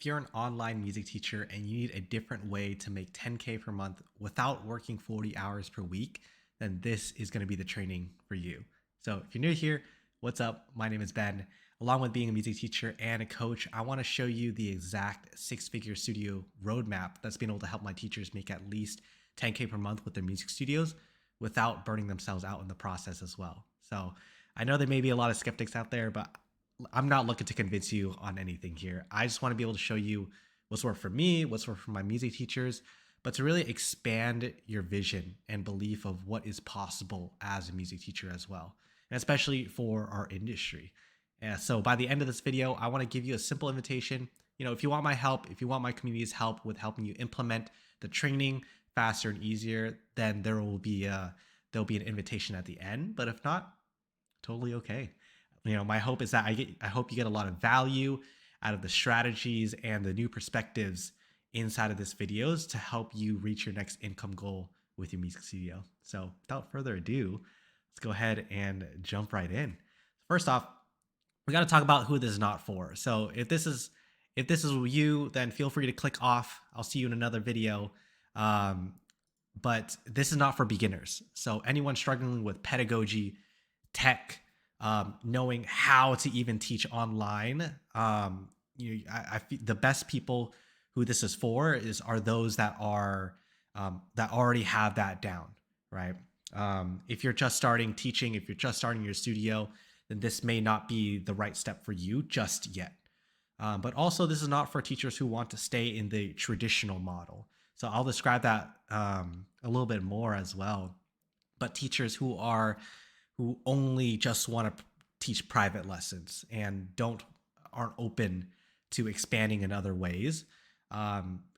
If you're an online music teacher and you need a different way to make 10K per month without working 40 hours per week, then this is going to be the training for you. So if you're new here, what's up? My name is Ben. Along with being a music teacher and a coach, I want to show you the exact six-figure studio roadmap that's been able to help my teachers make at least 10K per month with their music studios without burning themselves out in the process as well. So I know there may be a lot of skeptics out there, but I'm not looking to convince you on anything here. I just want to be able to show you what's worked for me, what's worked for my music teachers, but to really expand your vision and belief of what is possible as a music teacher as well, and especially for our industry. So by the end of this video, I want to give you a simple invitation. If you want my help, if you want my community's help with helping you implement the training faster and easier, then there'll be an invitation at the end. But if not, totally okay. My hope is that I hope you get a lot of value out of the strategies and the new perspectives inside of this videos to help you reach your next income goal with your music studio. So without further ado, let's go ahead and jump right in. First off, we got to talk about who this is not for. So if this is you, then feel free to click off. I'll see you in another video. But this is not for beginners. So anyone struggling with pedagogy, tech, knowing how to even teach online, I feel the best people who this is for are those that already have that down, right? If you're just starting teaching, if you're just starting your studio, then this may not be the right step for you just yet. But also, this is not for teachers who want to stay in the traditional model. So I'll describe that a little bit more as well. But teachers who only just want to teach private lessons and aren't open to expanding in other ways.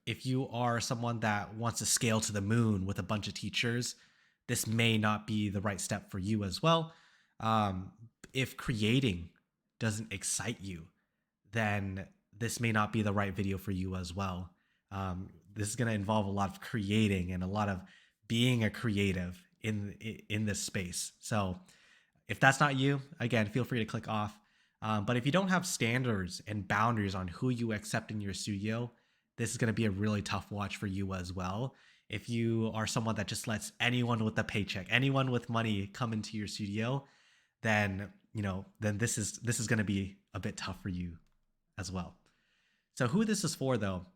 If you are someone that wants to scale to the moon with a bunch of teachers, this may not be the right step for you as well. If creating doesn't excite you, then this may not be the right video for you as well. This is going to involve a lot of creating and a lot of being a creative in this space. So if that's not you, again, feel free to click off. But if you don't have standards and boundaries on who you accept in your studio, this is going to be a really tough watch for you as well. If you are someone that just lets anyone with a paycheck, anyone with money come into your studio, then this is going to be a bit tough for you as well. So who this is for, though,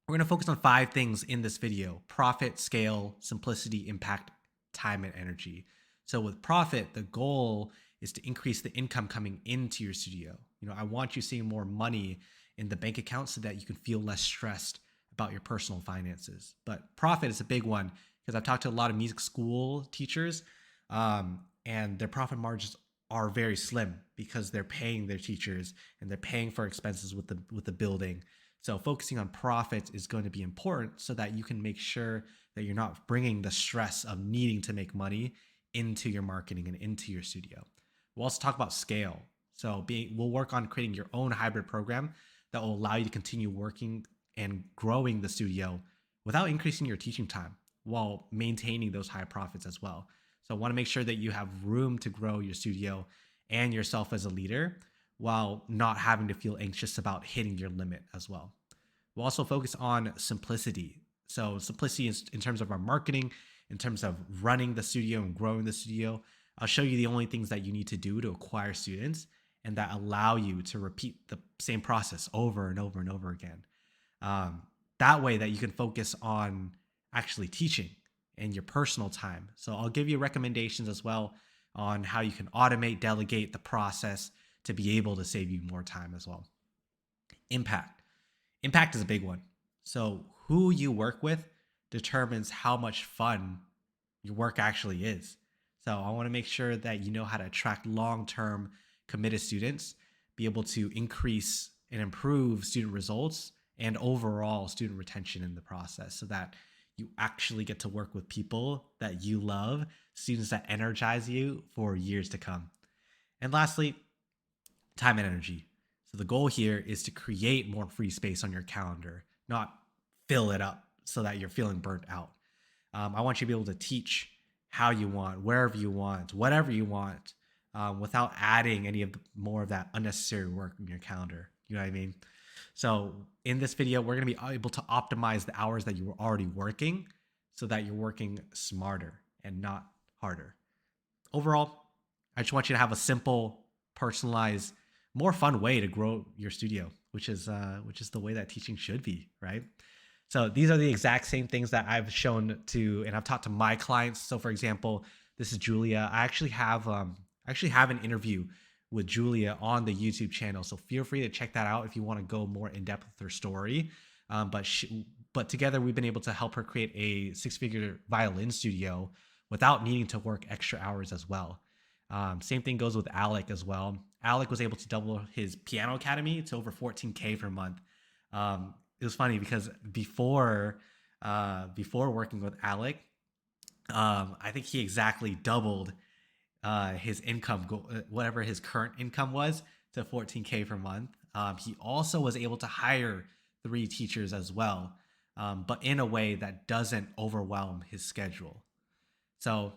we're going to focus on 5 things in this video: profit, scale, simplicity, impact, time, and energy. So with profit, the goal is to increase the income coming into your studio. I want you seeing more money in the bank account so that you can feel less stressed about your personal finances. But profit is a big one because I've talked to a lot of music school teachers, and their profit margins are very slim because they're paying their teachers and they're paying for expenses with the building. So focusing on profits is going to be important so that you can make sure that you're not bringing the stress of needing to make money into your marketing and into your studio. We'll also talk about scale. So we'll work on creating your own hybrid program that will allow you to continue working and growing the studio without increasing your teaching time while maintaining those high profits as well. So I want to make sure that you have room to grow your studio and yourself as a leader while not having to feel anxious about hitting your limit as well. We'll also focus on simplicity. So simplicity is in terms of our marketing, in terms of running the studio and growing the studio. I'll show you the only things that you need to do to acquire students and that allow you to repeat the same process over and over and over again. That way that you can focus on actually teaching and your personal time. So I'll give you recommendations as well on how you can automate, delegate the process to be able to save you more time as well. Impact. Impact is a big one. So who you work with determines how much fun your work actually is. So I want to make sure that you know how to attract long-term committed students, be able to increase and improve student results and overall student retention in the process so that you actually get to work with people that you love, students that energize you for years to come. And lastly, time and energy. So the goal here is to create more free space on your calendar, not fill it up so that you're feeling burnt out. I want you to be able to teach how you want, wherever you want, whatever you want, without adding any more of that unnecessary work in your calendar. You know what I mean? So in this video, we're going to be able to optimize the hours that you were already working so that you're working smarter and not harder. Overall, I just want you to have a simple, personalized, more fun way to grow your studio, which is the way that teaching should be, right? So these are the exact same things that I've shown to and I've taught to my clients. So for example, this is Julia. I actually have an interview with Julia on the YouTube channel. So feel free to check that out if you want to go more in depth with her story. But together we've been able to help her create a six-figure violin studio without needing to work extra hours as well. Same thing goes with Alec as well. Alec was able to double his piano academy to over 14K per month. It was funny because before working with Alec, I think he exactly doubled his income, whatever his current income was, to 14K per month. He also was able to hire 3 teachers as well, but in a way that doesn't overwhelm his schedule. So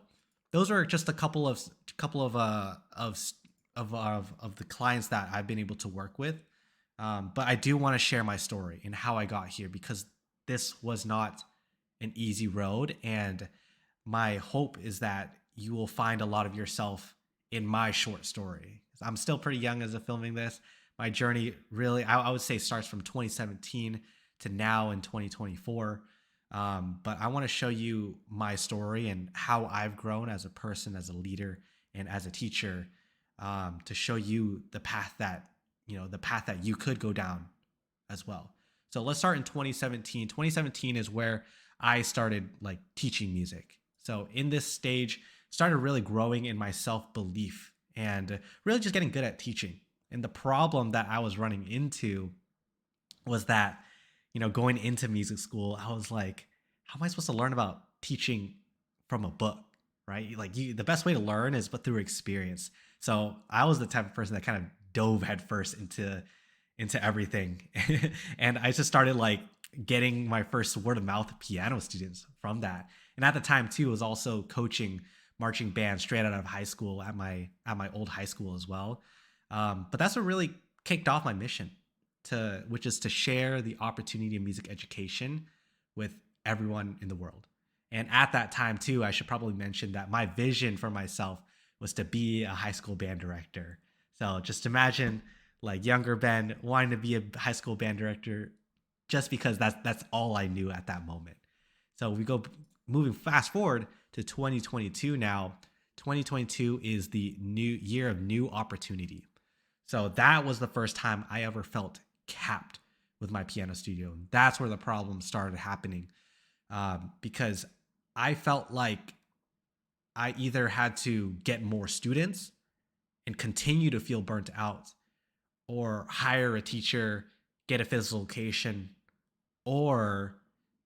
those are just a couple of the clients that I've been able to work with. But I do want to share my story and how I got here, because this was not an easy road. And my hope is that you will find a lot of yourself in my short story. I'm still pretty young as of filming this. My journey really, I would say, starts from 2017 to now in 2024. But I want to show you my story and how I've grown as a person, as a leader, and as a teacher, to show you the path that you could go down as well. So let's start in 2017. 2017 is where I started like teaching music. So in this stage, started really growing in my self-belief and really just getting good at teaching. And the problem that I was running into was that, going into music school, I was like, how am I supposed to learn about teaching from a book, right? Like the best way to learn is but through experience. So I was the type of person that kind of dove headfirst into everything. And I just started like getting my first word of mouth piano students from that. And at the time too, I was also coaching marching band straight out of high school at my old high school as well. But that's what really kicked off my mission, which is to share the opportunity of music education with everyone in the world. And at that time too, I should probably mention that my vision for myself was to be a high school band director. So just imagine like younger Ben wanting to be a high school band director just because that's all I knew at that moment. So we go moving fast forward to 2022 now. 2022 is the new year of new opportunity. So that was the first time I ever felt capped with my piano studio. That's where the problem started happening, because I felt like I either had to get more students and continue to feel burnt out, or hire a teacher, get a physical location, or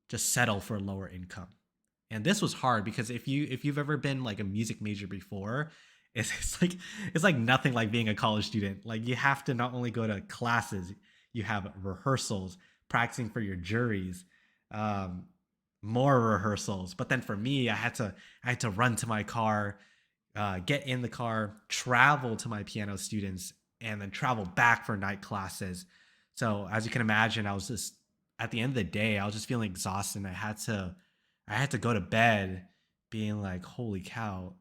just settle for a lower income. And this was hard because if you've ever been like a music major before, it's like nothing like being a college student. Like you have to not only go to classes, you have rehearsals, practicing for your juries, more rehearsals. But then for me, I had to run to my car, get in the car, travel to my piano students, and then travel back for night classes. So as you can imagine, I was just, at the end of the day, I was just feeling exhausted. And I had to go to bed being like, holy cow,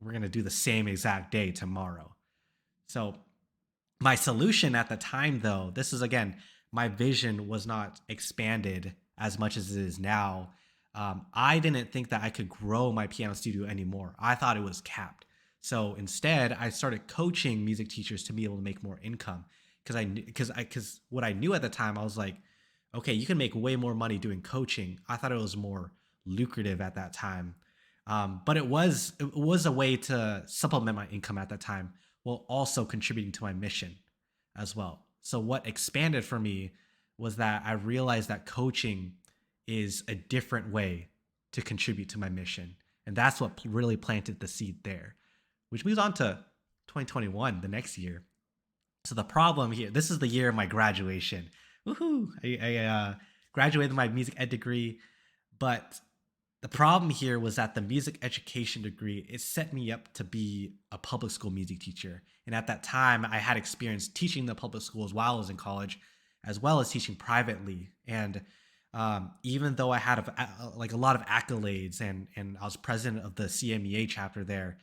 we're going to do the same exact day tomorrow. So my solution at the time, though, this is again, my vision was not expanded as much as it is now. I didn't think that I could grow my piano studio anymore. I thought it was capped. So instead, I started coaching music teachers to be able to make more income, because what I knew at the time, I was like, okay, you can make way more money doing coaching. I thought it was more lucrative at that time. But it was a way to supplement my income at that time while also contributing to my mission as well. So what expanded for me was that I realized that coaching is a different way to contribute to my mission. And that's what really planted the seed there, which moves on to 2021, the next year. So the problem here, this is the year of my graduation. Woohoo! I graduated my music ed degree, but the problem here was that the music education degree, it set me up to be a public school music teacher. And at that time, I had experience teaching the public schools while I was in college as well as teaching privately. And even though I had like a lot of accolades, and I was president of the CMEA chapter there,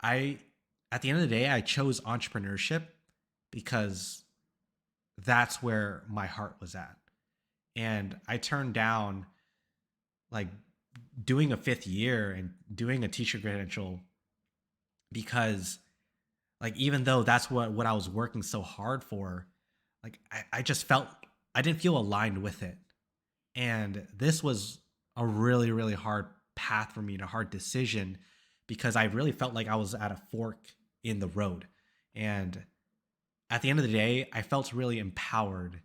I at the end of the day I chose entrepreneurship because that's where my heart was at. And I turned down like doing a fifth year and doing a teacher credential because like even though that's what I was working so hard for, like I just felt I didn't feel aligned with it. And this was a really, really hard path for me and a hard decision because I really felt like I was at a fork in the road. And at the end of the day, I felt really empowered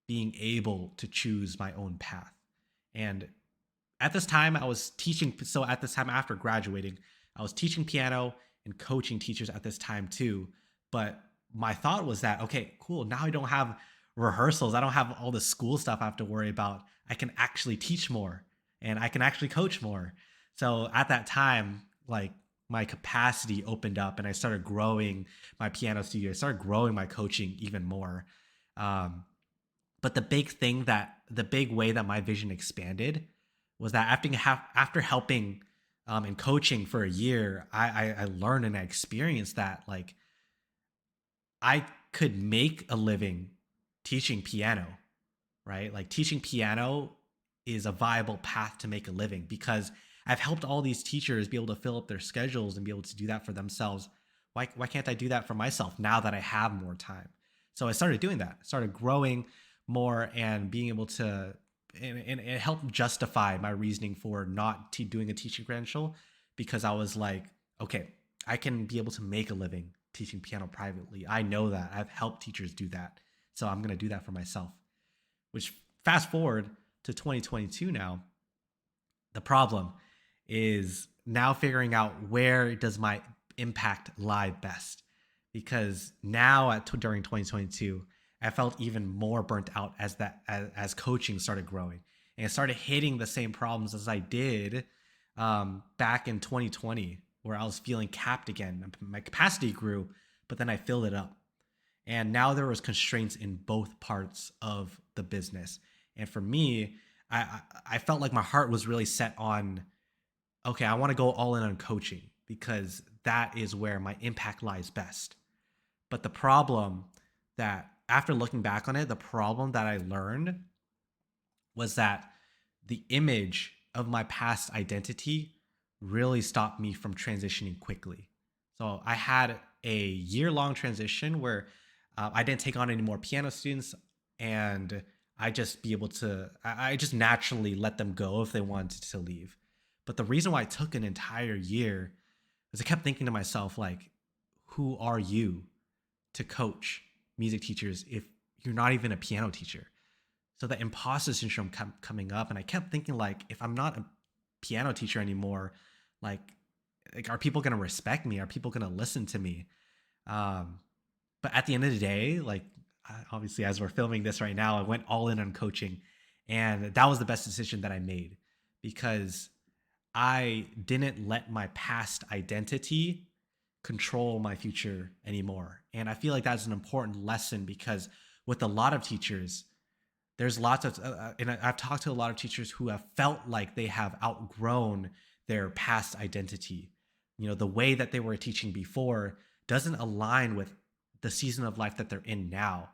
being able to choose my own path. And at this time, I was teaching. So at this time, after graduating, I was teaching piano and coaching teachers at this time too. But my thought was that, okay, cool. Now I don't have rehearsals. I don't have all the school stuff I have to worry about. I can actually teach more and I can actually coach more. So at that time, like my capacity opened up and I started growing my piano studio. I started growing my coaching even more. Um, but the big way that my vision expanded was that after helping and coaching for a year, I learned and I experienced that like I could make a living teaching piano, right? Like teaching piano is a viable path to make a living because I've helped all these teachers be able to fill up their schedules and be able to do that for themselves. Why can't I do that for myself now that I have more time? So I started doing that. I started growing more and being able to, and it helped justify my reasoning for not doing a teaching credential because I was like, okay, I can be able to make a living teaching piano privately. I know that. I've helped teachers do that. So I'm going to do that for myself. Which fast forward to 2022 now, the problem is now figuring out where does my impact lie best. Because now during 2022, I felt even more burnt out as coaching started growing and it started hitting the same problems as I did back in 2020, where I was feeling capped again. My capacity grew, but then I filled it up. And now there was constraints in both parts of the business. And for me, I felt like my heart was really set on, okay, I want to go all in on coaching because that is where my impact lies best. But the problem that after looking back on it, the problem that I learned was that the image of my past identity really stopped me from transitioning quickly. So I had a year-long transition where I didn't take on any more piano students, and I just naturally let them go if they wanted to leave. But the reason why it took an entire year is I kept thinking to myself, like, who are you to coach music teachers if you're not even a piano teacher? So the imposter syndrome coming up, and I kept thinking, like, if I'm not a piano teacher anymore, like, are people gonna respect me? Are people gonna listen to me? Um, but at the end of the day, like, obviously, as we're filming this right now, I went all in on coaching, and that was the best decision that I made because I didn't let my past identity control my future anymore. And I feel like that's an important lesson because with a lot of teachers, there's lots of, and I've talked to a lot of teachers who have felt like they have outgrown their past identity. You know, the way that they were teaching before doesn't align with the season of life that they're in now.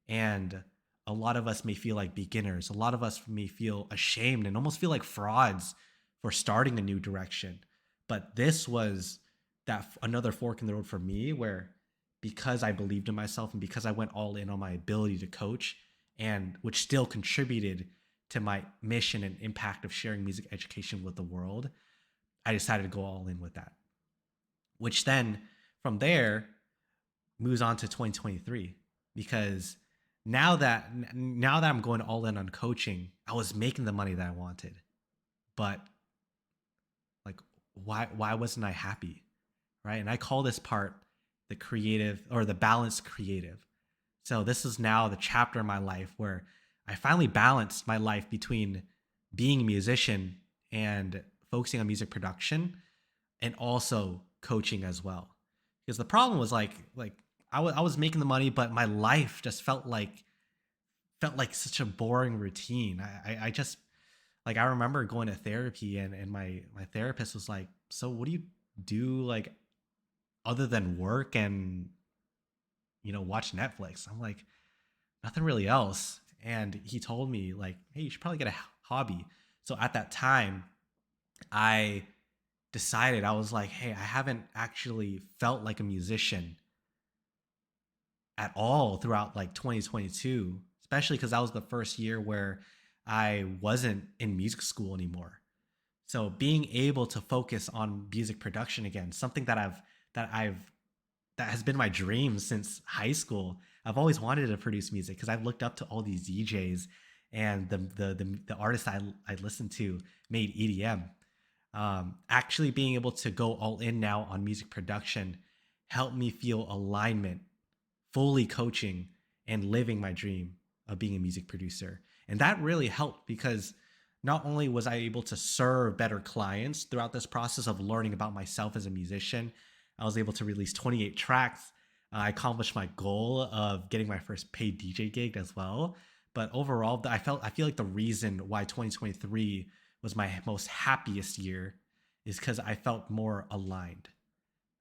And a lot of us may feel like beginners. A lot of us may feel ashamed and almost feel like frauds for starting a new direction. But this was another fork in the road for me where because I believed in myself and because I went all in on my ability to coach, and which still contributed to my mission and impact of sharing music education with the world, I decided to go all in with that. Which then from there moves on to 2023 because now that I'm going all in on coaching, I was making the money that I wanted. But like why wasn't I happy? Right? And I call this part the creative or the balanced creative. So this is now the chapter in my life where I finally balanced my life between being a musician and focusing on music production and also coaching as well. Because the problem was like I was making the money, but my life just felt like felt like such a boring routine. I just like I remember going to therapy, and my therapist was like, "So what do you do like other than work and watch Netflix?" I'm like, "Nothing really else." And he told me like, "Hey, you should probably get a hobby." So at that time, I decided, I was like, "Hey, I haven't actually felt like a musician at all throughout like 2022, especially because that was the first year where I wasn't in music school anymore. So being able to focus on music production again, something that I've that has been my dream since high school. I've always wanted to produce music because I've looked up to all these DJs, and the artists I listened to made EDM. Actually being able to go all in now on music production helped me feel alignment, fully coaching and living my dream of being a music producer. And that really helped because not only was I able to serve better clients throughout this process of learning about myself as a musician, I was able to release 28 tracks. I accomplished my goal of getting my first paid DJ gig as well. But overall, I feel like the reason why 2023 was my most happiest year is because I felt more aligned,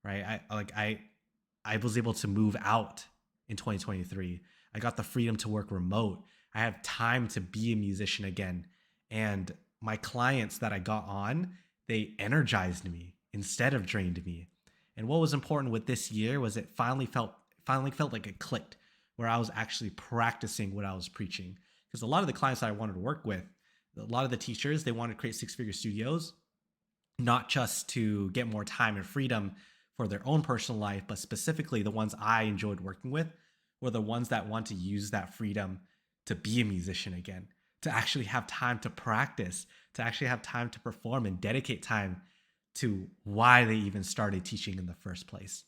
right? I was able to move out in 2023. I got the freedom to work remote. I have time to be a musician again. And my clients that I got on, they energized me instead of drained me. And what was important with this year was it finally felt like it clicked, where I was actually practicing what I was preaching. Because a lot of the clients that I wanted to work with, a lot of the teachers, they wanted to create six-figure studios, not just to get more time and freedom for their own personal life, but specifically the ones I enjoyed working with were the ones that want to use that freedom to be a musician again, to actually have time to practice, to actually have time to perform and dedicate time to why they even started teaching in the first place.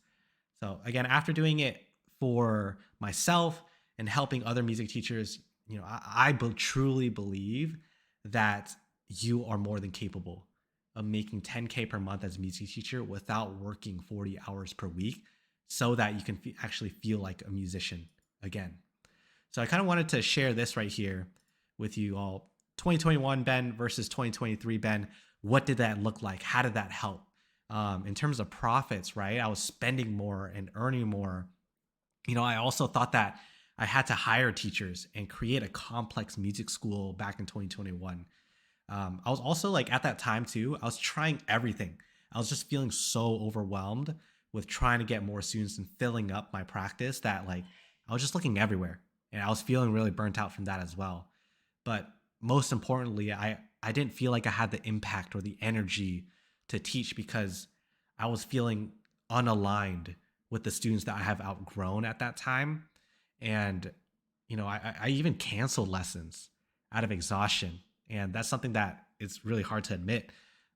So again, after doing it for myself and helping other music teachers, I truly believe that you are more than capable of making 10K per month as a music teacher without working 40 hours per week, so that you can actually feel like a musician again. So I kind of wanted to share this right here with you all. 2021 Ben versus 2023 Ben. What did that look like? How did that help? In terms of profits, right? I was spending more and earning more. I also thought that I had to hire teachers and create a complex music school back in 2021. I was also like at that time too, I was trying everything. I was just feeling so overwhelmed with trying to get more students and filling up my practice that like I was just looking everywhere, and I was feeling really burnt out from that as well. But most importantly, I didn't feel like I had the impact or the energy to teach because I was feeling unaligned with the students that I have outgrown at that time. And I even canceled lessons out of exhaustion, and that's something that it's really hard to admit.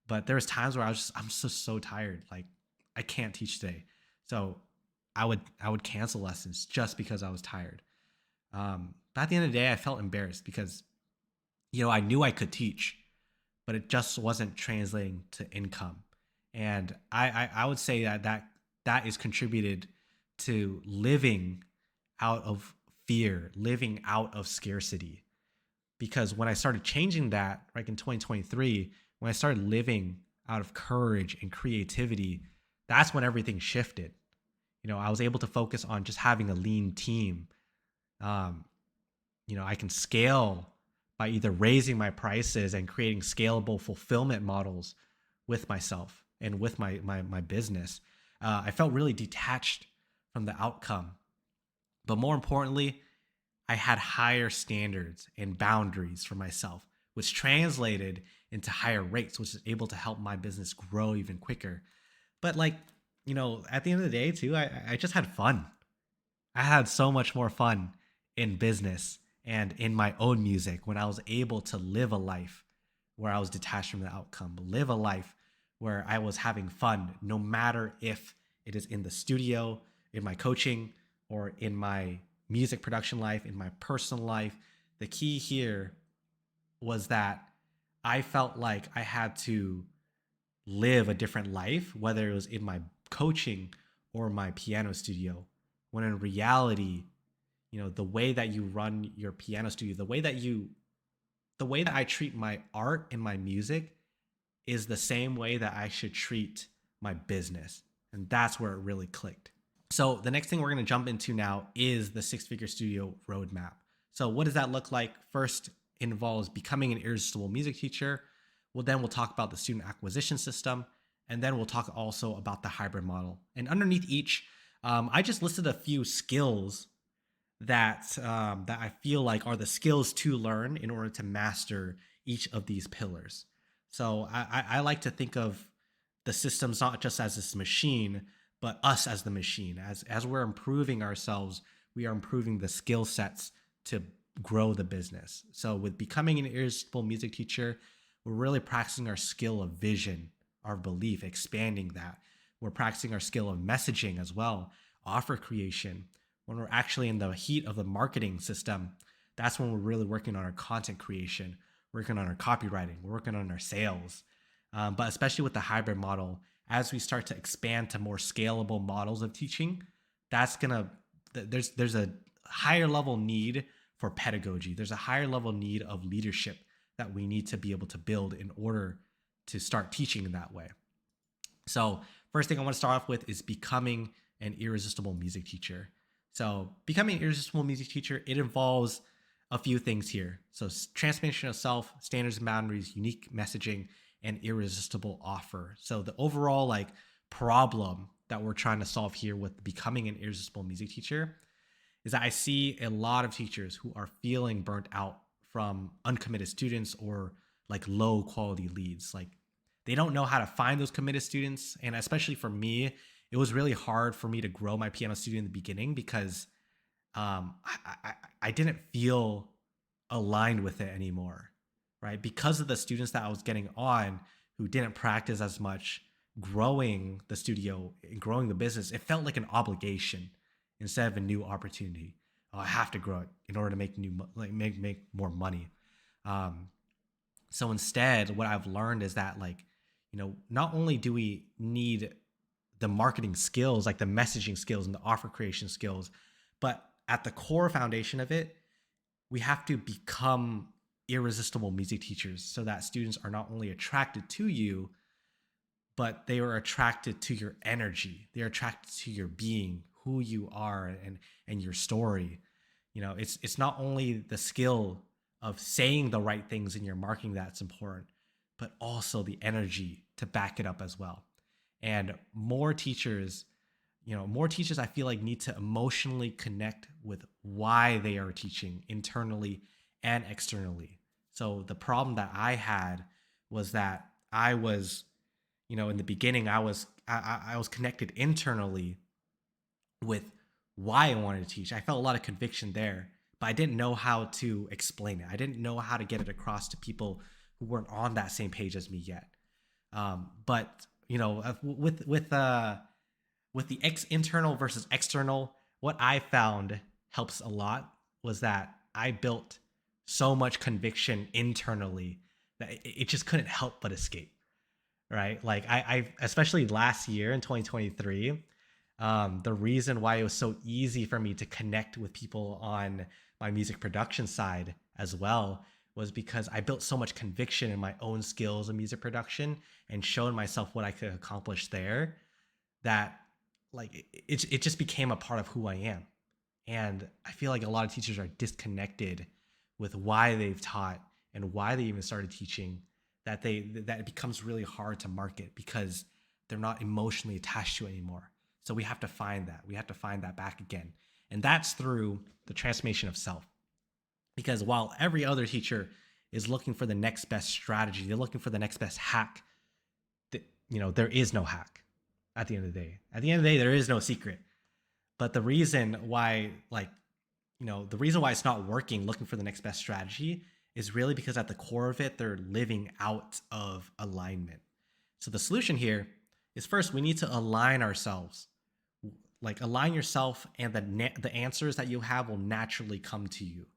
But there was times where I'm so tired, like I can't teach today. So I would cancel lessons just because I was tired. But at the end of the day, I felt embarrassed because I knew I could teach, but it just wasn't translating to income. And I would say that is contributed to living out of fear, living out of scarcity. Because when I started changing that, like in 2023, when I started living out of courage and creativity, that's when everything shifted. I was able to focus on just having a lean team. Um, I can scale by either raising my prices and creating scalable fulfillment models with myself and with my business. I felt really detached from the outcome, but more importantly, I had higher standards and boundaries for myself, which translated into higher rates, which is able to help my business grow even quicker. But like, at the end of the day, too, I just had fun. I had so much more fun in business and in my own music when I was able to live a life where I was detached from the outcome, live a life where I was having fun, no matter if it is in the studio, in my coaching, or in my music production life, in my personal life. The key here was that I felt like I had to live a different life, whether it was in my coaching or my piano studio, when in reality, the way that you run your piano studio, the way that I treat my art and my music is the same way that I should treat my business. And that's where it really clicked. So the next thing we're going to jump into now is the six-figure studio roadmap. So what does that look like? First involves becoming an irresistible music teacher. Well, then we'll talk about the student acquisition system, and then we'll talk also about the hybrid model. And underneath each, I just listed a few skills that I feel like are the skills to learn in order to master each of these pillars. So I like to think of the systems not just as this machine, but us as the machine. As we're improving ourselves, we are improving the skill sets to grow the business. So with becoming an irresistible music teacher, we're really practicing our skill of vision, our belief, expanding that. We're practicing our skill of messaging as well, offer creation. When we're actually in the heat of the marketing system, that's when we're really working on our content creation, working on our copywriting, we're working on our sales. But especially with the hybrid model, as we start to expand to more scalable models of teaching, there's a higher level need for pedagogy. There's a higher level need of leadership that we need to be able to build in order to start teaching in that way. So first thing I want to start off with is becoming an irresistible music teacher. So becoming an irresistible music teacher, it involves a few things here. So transformation of self, standards and boundaries, unique messaging, and irresistible offer. So the overall problem that we're trying to solve here with becoming an irresistible music teacher is that I see a lot of teachers who are feeling burnt out from uncommitted students or low quality leads. They don't know how to find those committed students. And especially for me, it was really hard for me to grow my piano studio in the beginning because I didn't feel aligned with it anymore, right? Because of the students that I was getting on who didn't practice as much, growing the studio and growing the business, it felt like an obligation instead of a new opportunity. Oh, I have to grow it in order to make make more money. So instead, what I've learned is that not only do we need the marketing skills, like the messaging skills and the offer creation skills, but at the core foundation of it, we have to become irresistible music teachers so that students are not only attracted to you, but they are attracted to your energy. They're attracted to your being, who you are, and your story. It's not only the skill of saying the right things in your marketing that's important, but also the energy to back it up as well. And more teachers I feel like need to emotionally connect with why they are teaching internally and externally. So the problem that I had was that I was, in the beginning, I was connected internally with why I wanted to teach. I felt a lot of conviction there, but I didn't know how to explain it. I didn't know how to get it across to people who weren't on that same page as me yet. But with the internal versus external, what I found helps a lot was that I built so much conviction internally that it just couldn't help but escape, right? I especially last year in 2023, the reason why it was so easy for me to connect with people on my music production side as well was because I built so much conviction in my own skills in music production and showed myself what I could accomplish there that it just became a part of who I am. And I feel like a lot of teachers are disconnected with why they've taught and why they even started teaching, that it becomes really hard to market because they're not emotionally attached to it anymore. So we have to find that. We have to find that back again. And that's through the transformation of self. Because while every other teacher is looking for the next best strategy, they're looking for the next best hack, there is no hack at the end of the day. At the end of the day, there is no secret. But the reason why it's not working, looking for the next best strategy, is really because at the core of it, they're living out of alignment. So the solution here is first, we need to align ourselves. Align yourself, and the answers that you have will naturally come to you.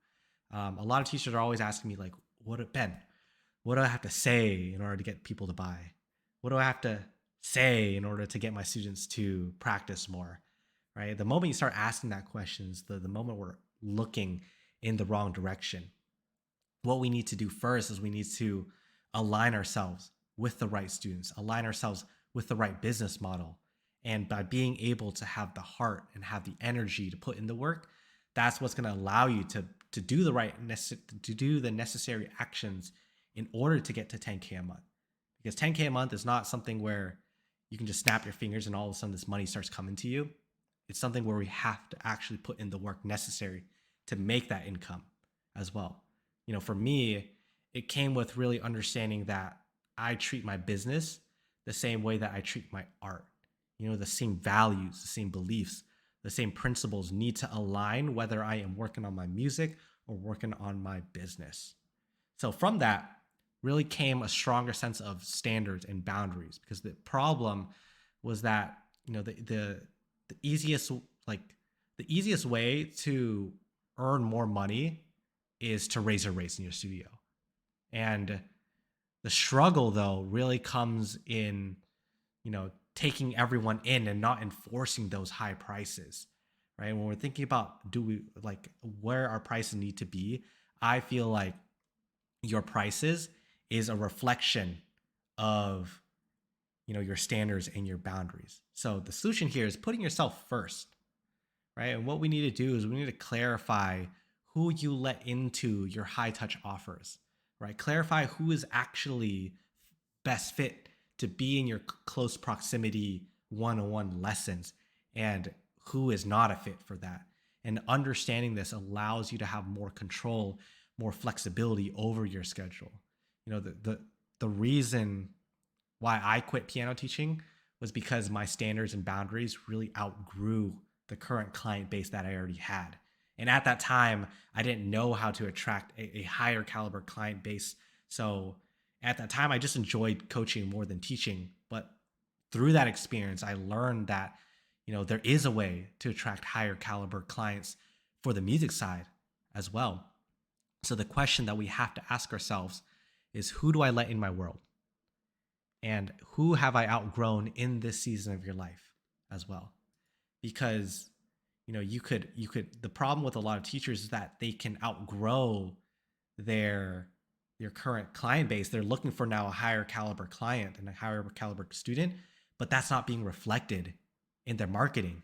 A lot of teachers are always asking me what do I have to say in order to get people to buy? What do I have to say in order to get my students to practice more? Right? The moment you start asking that questions, the moment where looking in the wrong direction. What we need to do first is we need to align ourselves with the right students, align ourselves with the right business model. And by being able to have the heart and have the energy to put in the work, that's what's going to allow you to do to do the necessary actions in order to get to 10K a month. Because 10K a month is not something where you can just snap your fingers and all of a sudden this money starts coming to you. It's something where we have to actually put in the work necessary to make that income as well. For me, it came with really understanding that I treat my business the same way that I treat my art. The same values, the same beliefs, the same principles need to align whether I am working on my music or working on my business. So from that really came a stronger sense of standards and boundaries, because the problem was that, the easiest the easiest way to earn more money is to raise your rates in your studio. And the struggle though really comes in, taking everyone in and not enforcing those high prices, right? When we're thinking about where our prices need to be, I feel like your prices is a reflection of, your standards and your boundaries. So the solution here is putting yourself first, right? And what we need to do is we need to clarify who you let into your high touch offers, right? Clarify who is actually best fit to be in your close proximity one-on-one lessons and who is not a fit for that. And understanding this allows you to have more control, more flexibility over your schedule. The reason why I quit piano teaching was because my standards and boundaries really outgrew the current client base that I already had. And at that time, I didn't know how to attract a higher caliber client base. So at that time, I just enjoyed coaching more than teaching. But through that experience, I learned that, there is a way to attract higher caliber clients for the music side as well. So the question that we have to ask ourselves is, who do I let in my world? And who have I outgrown in this season of your life as well? Because you could the problem with a lot of teachers is that they can outgrow their current client base. They're looking for now a higher caliber client and a higher caliber student, but that's not being reflected in their marketing,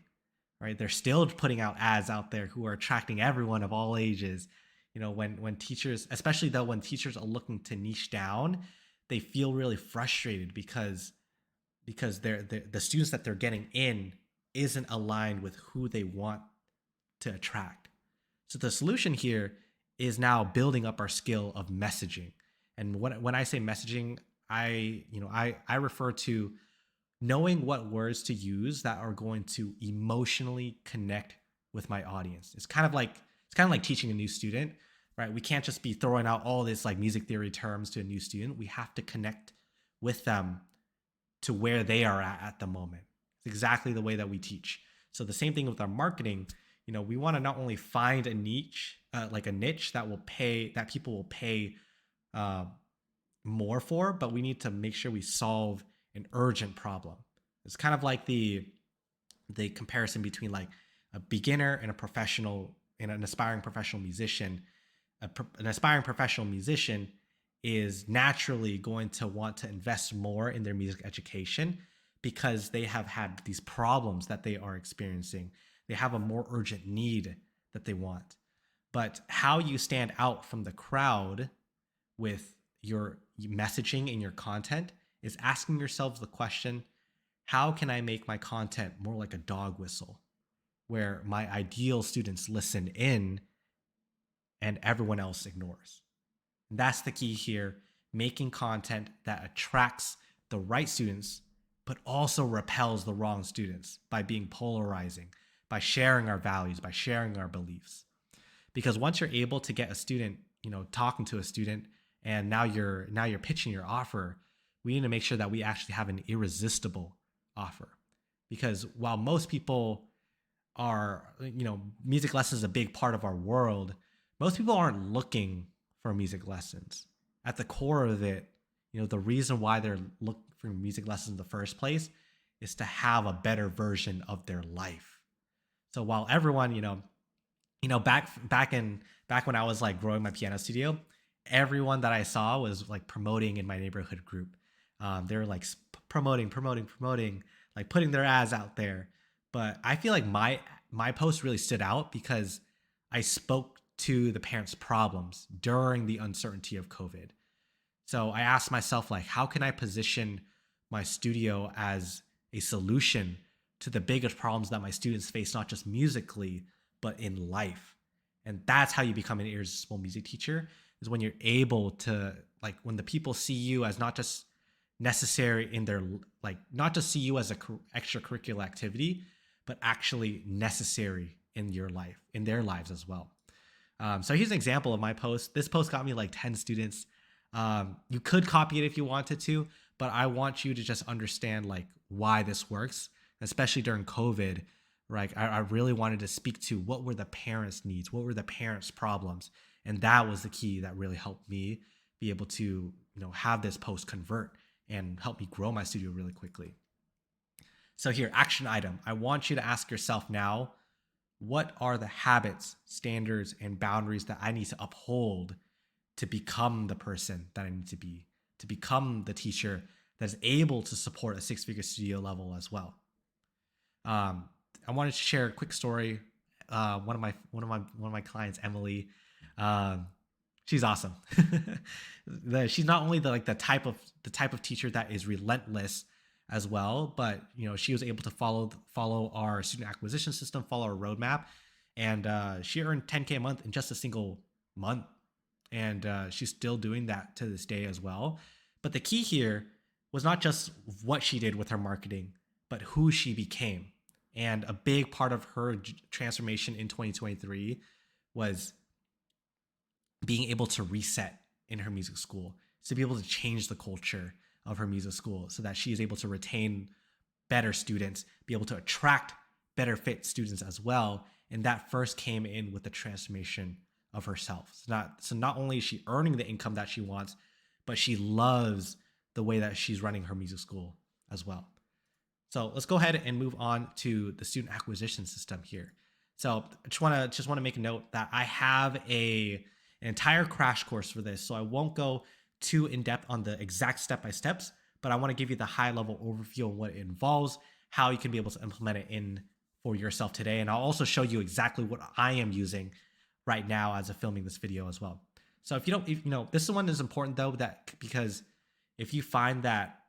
right? They're still putting out ads out there who are attracting everyone of all ages. When teachers, especially though when teachers are looking to niche down, they feel really frustrated because the students that they're getting in isn't aligned with who they want to attract. So the solution here is now building up our skill of messaging. And when I say messaging, I refer to knowing what words to use that are going to emotionally connect with my audience. It's kind of like teaching a new student, right? We can't just be throwing out all this like music theory terms to a new student. We have to connect with them to where they are at the moment. It's exactly the way that we teach. So the same thing with our marketing. We want to not only find a niche, like a niche that people will pay more for, but we need to make sure we solve an urgent problem. It's kind of like the comparison between like a beginner and a professional and an aspiring professional musician. An aspiring professional musician is naturally going to want to invest more in their music education because they have had these problems that they are experiencing. They have a more urgent need that they want. But how you stand out from the crowd with your messaging and your content is asking yourselves the question, how can I make my content more like a dog whistle, where my ideal students listen in and everyone else ignores? And that's the key here, making content that attracts the right students, but also repels the wrong students by being polarizing, by sharing our values, by sharing our beliefs. Because once you're able to get a student, talking to a student, and now you're pitching your offer, we need to make sure that we actually have an irresistible offer. Because while most people are, music lessons is a big part of our world, most people aren't looking for music lessons. At the core of it, the reason why they're looking for music lessons in the first place is to have a better version of their life. So while everyone, Back when I was like growing my piano studio, everyone that I saw was like promoting in my neighborhood group. They were like promoting, like putting their ads out there. But I feel like my post really stood out because I spoke to the parents' problems during the uncertainty of COVID. So I asked myself, like, how can I position my studio as a solution to the biggest problems that my students face, not just musically, but in life? And that's how you become an irresistible music teacher, is when you're able to, like, when the people see you as not just necessary in their, like, not just see you as a extracurricular activity, but actually necessary in your life, in their lives as well. So here's an example of my post. This post got me like 10 students. You could copy it if you wanted to, but I want you to just understand like why this works, especially during COVID. Right, I really wanted to speak to what were the parents' needs, what were the parents' problems, and that was the key that really helped me be able to, have this post convert and help me grow my studio really quickly. So here, action item. I want you to ask yourself now, what are the habits, standards, and boundaries that I need to uphold to become the person that I need to become the teacher that is able to support a six-figure studio level as well. I wanted to share a quick story. One of my clients, Emily, um, she's awesome. She's not only the type of teacher that is relentless as well, but she was able to follow our student acquisition system, follow our roadmap, and she earned 10K a month in just a single month, and she's still doing that to this day as well. But the key here was not just what she did with her marketing, but who she became. And a big part of her transformation in 2023 was being able to reset in her music school, to be able to change the culture of her music school so that she is able to retain better students, be able to attract better fit students as well. And that first came in with the transformation of herself. So not only is she earning the income that she wants, but she loves the way that she's running her music school as well. So let's go ahead and move on to the student acquisition system here. So I just want to make a note that I have an entire crash course for this. So I won't go too in depth on the exact step-by-steps, but I want to give you the high level overview of what it involves, how you can be able to implement it in for yourself today. And I'll also show you exactly what I am using right now as of filming this video as well. So this one is important though, because if you find that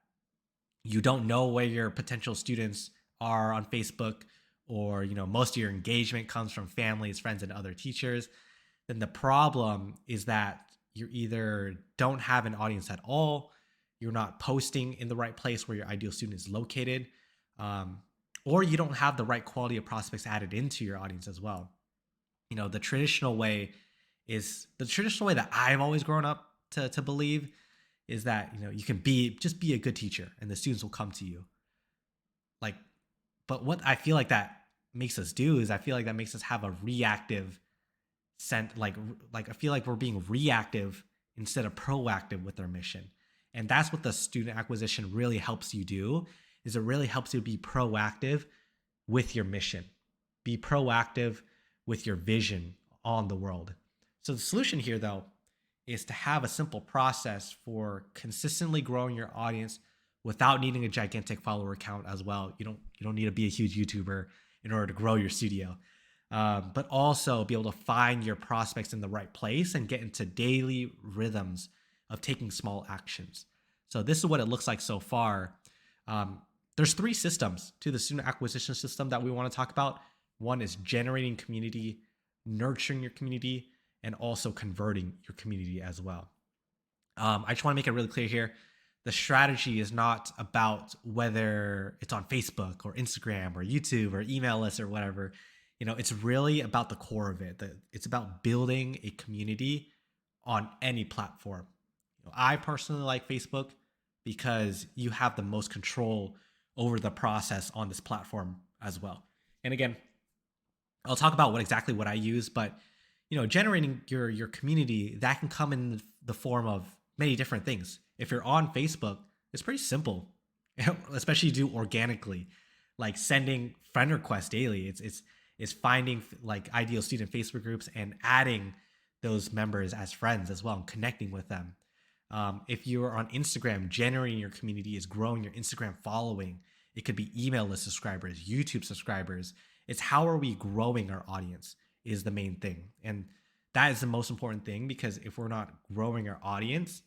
you don't know where your potential students are on Facebook, or most of your engagement comes from families, friends, and other teachers, then the problem is that you either don't have an audience at all, you're not posting in the right place where your ideal student is located, or you don't have the right quality of prospects added into your audience as well. The traditional way that I've always grown up to believe is that you can just be a good teacher and the students will come to you. But what I feel like that makes us do is I feel like that makes us have a reactive like I feel like we're being reactive instead of proactive with our mission. And that's what the student acquisition really helps you do, is it really helps you be proactive with your mission, be proactive with your vision on the world. So the solution here though is to have a simple process for consistently growing your audience without needing a gigantic follower count as well. You don't need to be a huge YouTuber in order to grow your studio. But also be able to find your prospects in the right place and get into daily rhythms of taking small actions. So this is what it looks like so far. There's 3 systems to the student acquisition system that we want to talk about. One is generating community, nurturing your community, and also converting your community as well. I just want to make it really clear here. The strategy is not about whether it's on Facebook or Instagram or YouTube or email lists or whatever. It's really about the core of it. It's about building a community on any platform. I personally like Facebook because you have the most control over the process on this platform as well. And again, I'll talk about what I use, but generating your community, that can come in the form of many different things. If you're on Facebook, it's pretty simple, especially do organically, like sending friend requests daily. is finding like ideal student Facebook groups and adding those members as friends as well and connecting with them. If you're on Instagram, generating your community is growing your Instagram following. It could be email list subscribers, YouTube subscribers. It's how are we growing our audience is the main thing. And that is the most important thing, because if we're not growing our audience,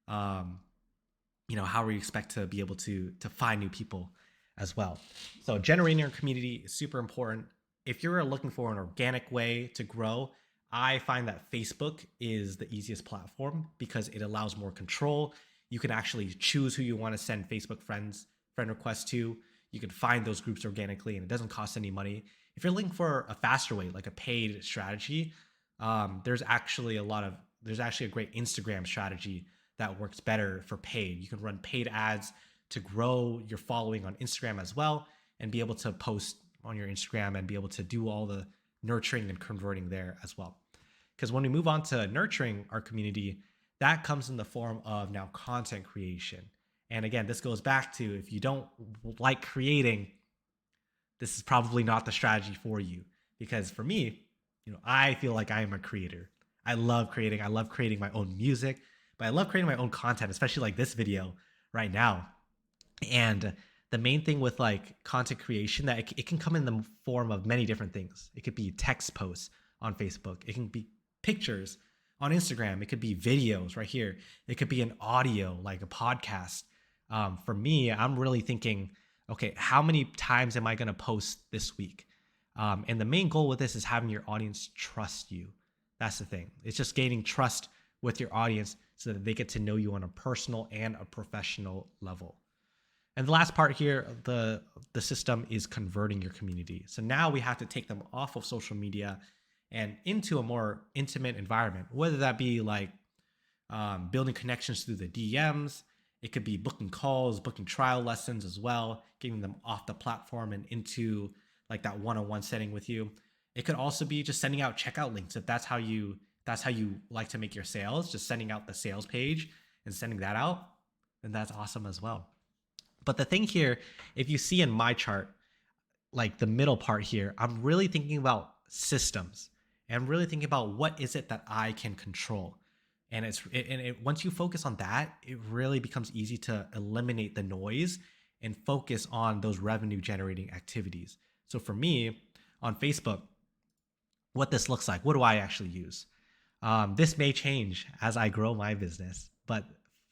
how we expect to be able to find new people as well. So generating your community is super important. If you're looking for an organic way to grow, I find that Facebook is the easiest platform because it allows more control. You can actually choose who you want to send Facebook friend requests to. You can find those groups organically and it doesn't cost any money. If you're looking for a faster way, like a paid strategy, there's actually a great Instagram strategy that works better for paid. You can run paid ads to grow your following on Instagram as well and be able to post on your Instagram and be able to do all the nurturing and converting there as well. Because when we move on to nurturing our community, that comes in the form of now content creation. And again, this goes back to, if you don't like creating, this is probably not the strategy for you. Because for me, I feel like I am a creator. I love creating. I love creating my own music, but I love creating my own content, especially like this video right now. And the main thing with like content creation, that it can come in the form of many different things. It could be text posts on Facebook. It can be pictures on Instagram. It could be videos right here. It could be an audio, like a podcast. For me, I'm really thinking, okay, how many times am I going to post this week? And the main goal with this is having your audience trust you. That's the thing. It's just gaining trust with your audience so that they get to know you on a personal and a professional level. And the last part here, the system is converting your community. So now we have to take them off of social media and into a more intimate environment, whether that be like building connections through the DMs. It could be booking calls, booking trial lessons as well, getting them off the platform and into like that one-on-one setting with you. It could also be just sending out checkout links. If that's how you like to make your sales, just sending out the sales page and sending that out, then that's awesome as well. But the thing here, if you see in my chart, like the middle part here, I'm really thinking about systems and I'm really thinking about what is it that I can control. And once you focus on that, it really becomes easy to eliminate the noise and focus on those revenue generating activities. So for me on Facebook, what this looks like, what do I actually use? This may change as I grow my business, but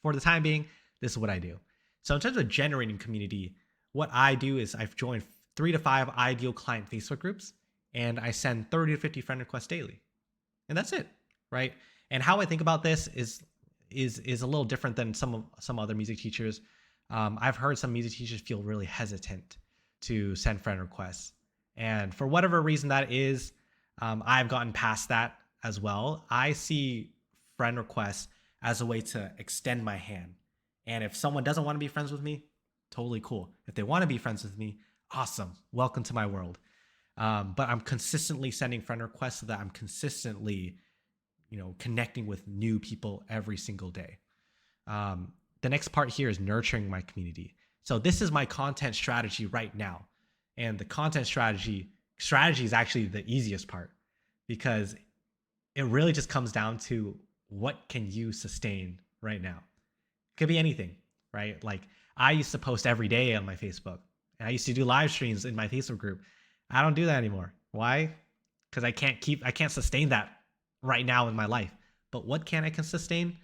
for the time being, this is what I do. So in terms of generating community, what I do is I've joined 3 to 5 ideal client Facebook groups, and I send 30 to 50 friend requests daily. And that's it, right? And how I think about this is a little different than some other music teachers. I've heard some music teachers feel really hesitant to send friend requests. And for whatever reason that is, I've gotten past that as well. I see friend requests as a way to extend my hand. And if someone doesn't want to be friends with me, totally cool. If they want to be friends with me, awesome. Welcome to my world. But I'm consistently sending friend requests so that I'm consistently, connecting with new people every single day. The next part here is nurturing my community. So this is my content strategy right now. And the content strategy is actually the easiest part, because it really just comes down to what can you sustain right now. It could be anything, right? Like I used to post every day on my Facebook, and I used to do live streams in my Facebook group. I don't do that anymore. Why? Because I can't sustain that right now in my life. But what can I sustain?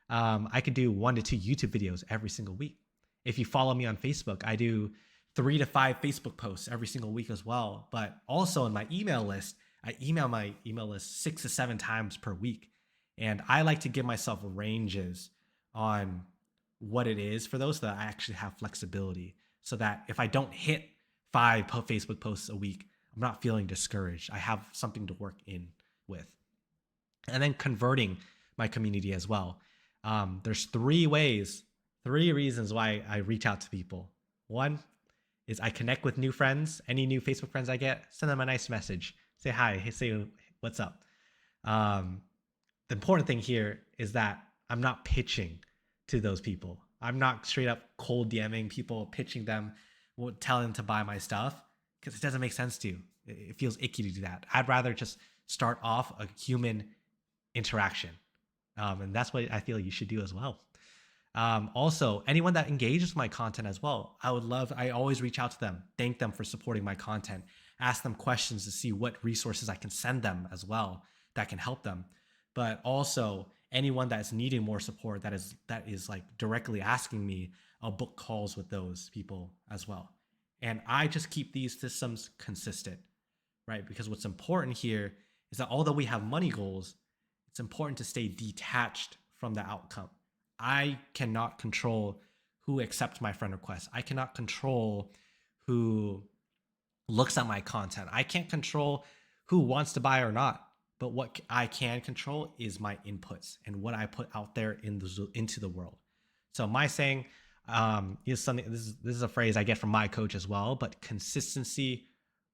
I could do 1 to 2 YouTube videos every single week. If you follow me on Facebook, I do 3 to 5 Facebook posts every single week as well. But also in my email list, I email my email list 6 to 7 times per week. And I like to give myself ranges on what it is for those, so that I actually have flexibility, so that if I don't hit 5 Facebook posts a week, I'm not feeling discouraged. I have something to work in with. And then converting my community as well. There's 3 reasons why I reach out to people. One is I connect with new friends. Any new Facebook friends I get, send them a nice message. Say hi, say what's up. The important thing here is that I'm not pitching to those people. I'm not straight up cold DMing people, pitching them, telling them to buy my stuff, because it doesn't make sense to. It feels icky to do that. I'd rather just start off a human interaction. And that's what I feel you should do as well. Also, anyone that engages my content as well, I always reach out to them, thank them for supporting my content, ask them questions to see what resources I can send them as well that can help them. But also, anyone that's needing more support that is like directly asking me, I'll book calls with those people as well. And I just keep these systems consistent, right? Because what's important here is that although we have money goals, it's important to stay detached from the outcome. I cannot control who accepts my friend request. I cannot control who looks at my content. I can't control who wants to buy or not. But what I can control is my inputs and what I put out there into the world. So my saying is something. This is a phrase I get from my coach as well. But consistency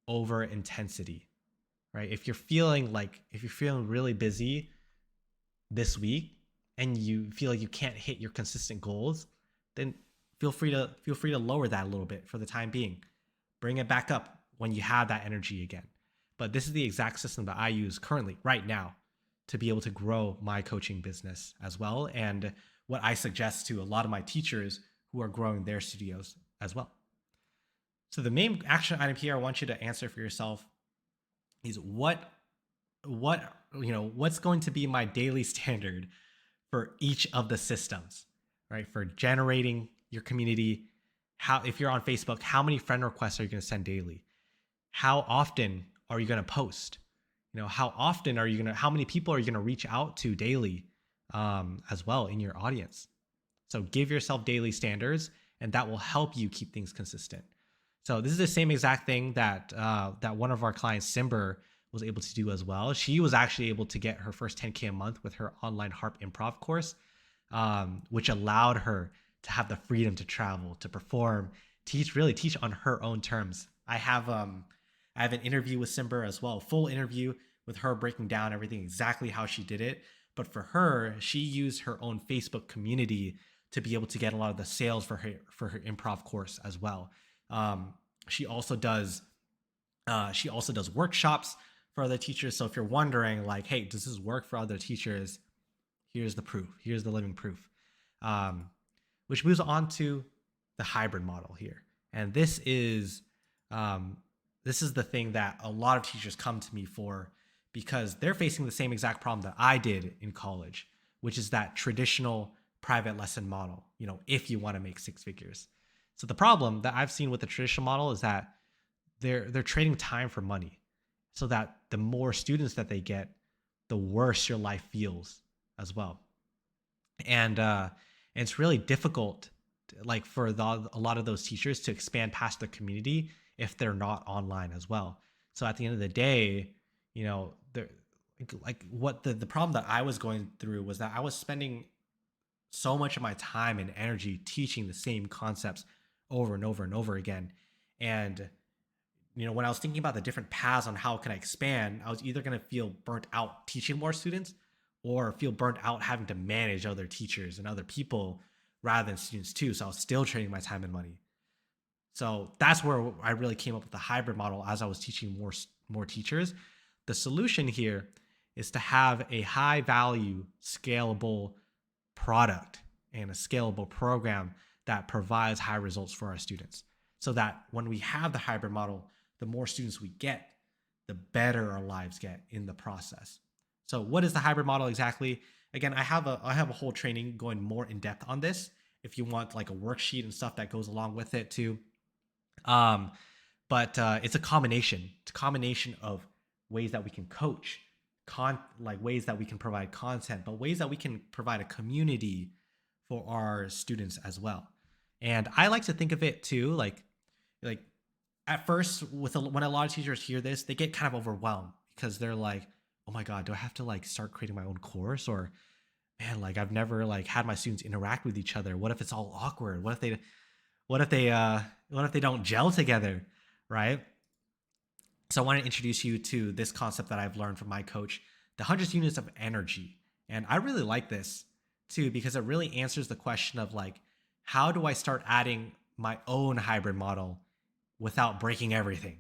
over intensity, right? If you're feeling really busy this week and you feel like you can't hit your consistent goals, then feel free to lower that a little bit for the time being. Bring it back up when you have that energy again. But this is the exact system that I use currently right now to be able to grow my coaching business as well, and what I suggest to a lot of my teachers who are growing their studios as well. So the main action item here I want you to answer for yourself is what's going to be my daily standard for each of the systems, right? For generating your community, if you're on Facebook, how many friend requests are you going to send daily? How often are you going to post? How many people are you going to reach out to daily as well in your audience? So give yourself daily standards, and that will help you keep things consistent. So this is the same exact thing that one of our clients, Simber, was able to do as well. She was actually able to get her first 10K a month with her online harp improv course, which allowed her to have the freedom to travel, to perform, teach on her own terms. I have an interview with Simber as well, full interview with her breaking down everything exactly how she did it. But for her, she used her own Facebook community to be able to get a lot of the sales for her improv course as well. She also does workshops for other teachers. So if you're wondering, like, hey, does this work for other teachers? Here's the proof. Here's the living proof. Which moves on to the hybrid model here, and this is the thing that a lot of teachers come to me for, because they're facing the same exact problem that I did in college, which is that traditional private lesson model, if you want to make six figures. So the problem that I've seen with the traditional model is that they're trading time for money, so that the more students that they get, the worse your life feels as well. And it's really difficult, like for a lot of those teachers to expand past their community if they're not online as well. So at the end of the day, the problem that I was going through was that I was spending so much of my time and energy teaching the same concepts over and over and over again. And when I was thinking about the different paths on how can I expand, I was either going to feel burnt out teaching more students or feel burnt out having to manage other teachers and other people rather than students too. So I was still trading my time and money. So that's where I really came up with the hybrid model as I was teaching more teachers. The solution here is to have a high value, scalable product and a scalable program that provides high results for our students, so that when we have the hybrid model, the more students we get, the better our lives get in the process. So what is the hybrid model exactly? Again, I have a whole training going more in depth on this if you want like a worksheet and stuff that goes along with it too. But it's a combination. It's a combination of ways that we can coach, ways that we can provide content, but ways that we can provide a community for our students as well. And I like to think of it too, like at first, when a lot of teachers hear this, they get kind of overwhelmed because they're like, oh my God, do I have to like start creating my own course? Or man, like I've never like had my students interact with each other. What if it's all awkward? What if they don't gel together, right? So I want to introduce you to this concept that I've learned from my coach, the 100 units of energy. And I really like this too, because it really answers the question of like, how do I start adding my own hybrid model without breaking everything,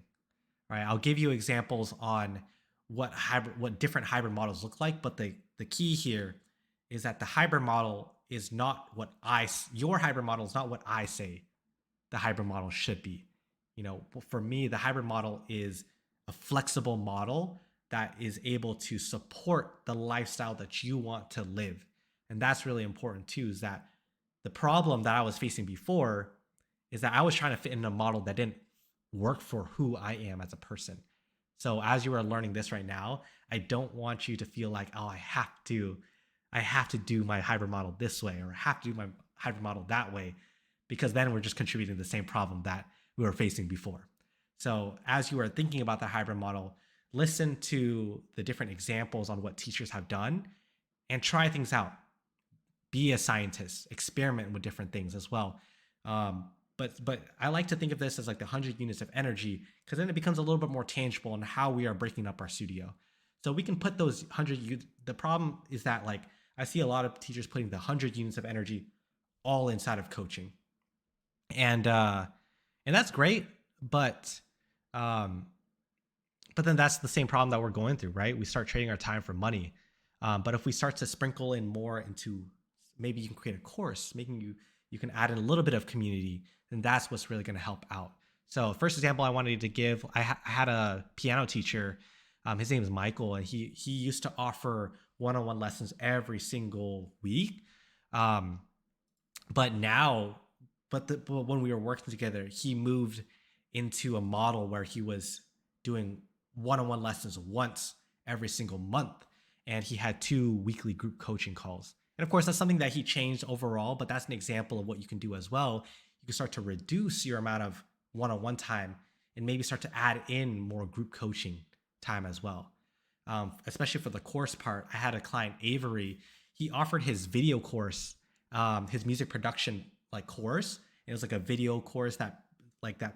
right? I'll give you examples on what different hybrid models look like, but the key here is that the hybrid model is not what your hybrid model is not what I say the hybrid model should be. For me, the hybrid model is a flexible model that is able to support the lifestyle that you want to live. And that's really important too, is that the problem that I was facing before is that I was trying to fit in a model that didn't work for who I am as a person. So as you are learning this right now, I don't want you to feel like, oh, I have to do my hybrid model this way, or I have to do my hybrid model that way, because then we're just contributing to the same problem that we were facing before. So as you are thinking about the hybrid model, listen to the different examples on what teachers have done and try things out. Be a scientist, experiment with different things as well. But I like to think of this as like the 100 units of energy, because then it becomes a little bit more tangible in how we are breaking up our studio. So we can put those 100. The problem is that, like, I see a lot of teachers putting the 100 units of energy all inside of coaching, and that's great, but um, but then that's the same problem that we're going through, right? We start trading our time for money. But if we start to sprinkle in more into, maybe you can create a course, making you can add in a little bit of community, then that's what's really going to help out. So first example I wanted to give, I had a piano teacher. His name is Michael, and he used to offer one-on-one lessons every single week. Um, but now, but when we were working together, he moved into a model where he was doing one-on-one lessons once every single month, and he had 2 weekly group coaching calls. And of course, that's something that he changed overall, but that's an example of what you can do as well. You can start to reduce your amount of one-on-one time and maybe start to add in more group coaching time as well. Especially for the course part, I had a client, Avery. He offered his video course, his music production like course. It was like a video course that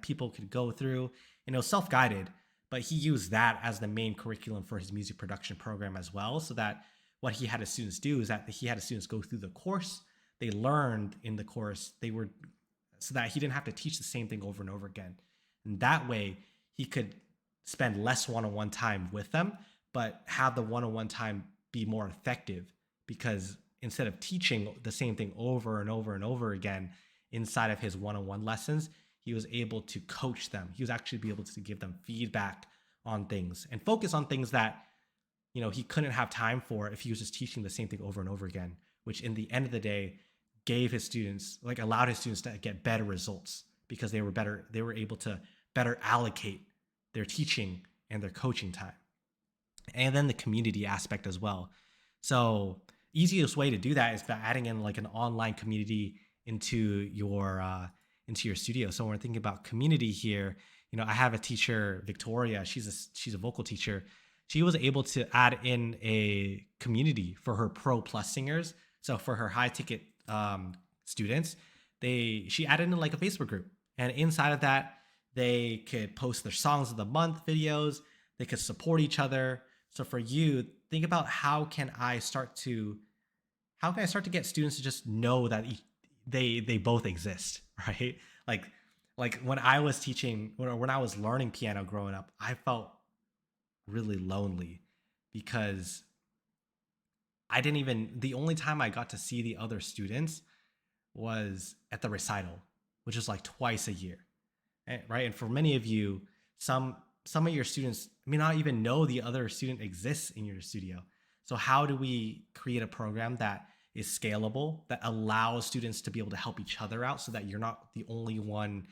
people could go through, and it was self-guided, but he used that as the main curriculum for his music production program as well. So that what he had his students do is that he had his students go through the course. They learned in the course. So that he didn't have to teach the same thing over and over again. And that way he could spend less one-on-one time with them, but have the one-on-one time be more effective, because instead of teaching the same thing over and over and over again inside of his one-on-one lessons, he was able to coach them. He was actually be able to give them feedback on things and focus on things that, he couldn't have time for if he was just teaching the same thing over and over again, which in the end of the day allowed his students to get better results, because they were able to better allocate their teaching and their coaching time. And then the community aspect as well. So easiest way to do that is by adding in like an online community into your studio. So when we're thinking about community here, I have a teacher, Victoria. She's a vocal teacher. She was able to add in a community for her Pro Plus singers. So for her high ticket students, she added in like a Facebook group, and inside of that, they could post their songs of the month videos. They could support each other. So for you, think about how can I start to get students to just know that they both exist, right? Like when I was teaching, when I was learning piano growing up, I felt really lonely, because the only time I got to see the other students was at the recital, which is like twice a year, right? And for many of you, some of your students may not even know the other student exists in your studio. So how do we create a program that is scalable, that allows students to be able to help each other out, so that you're not the only one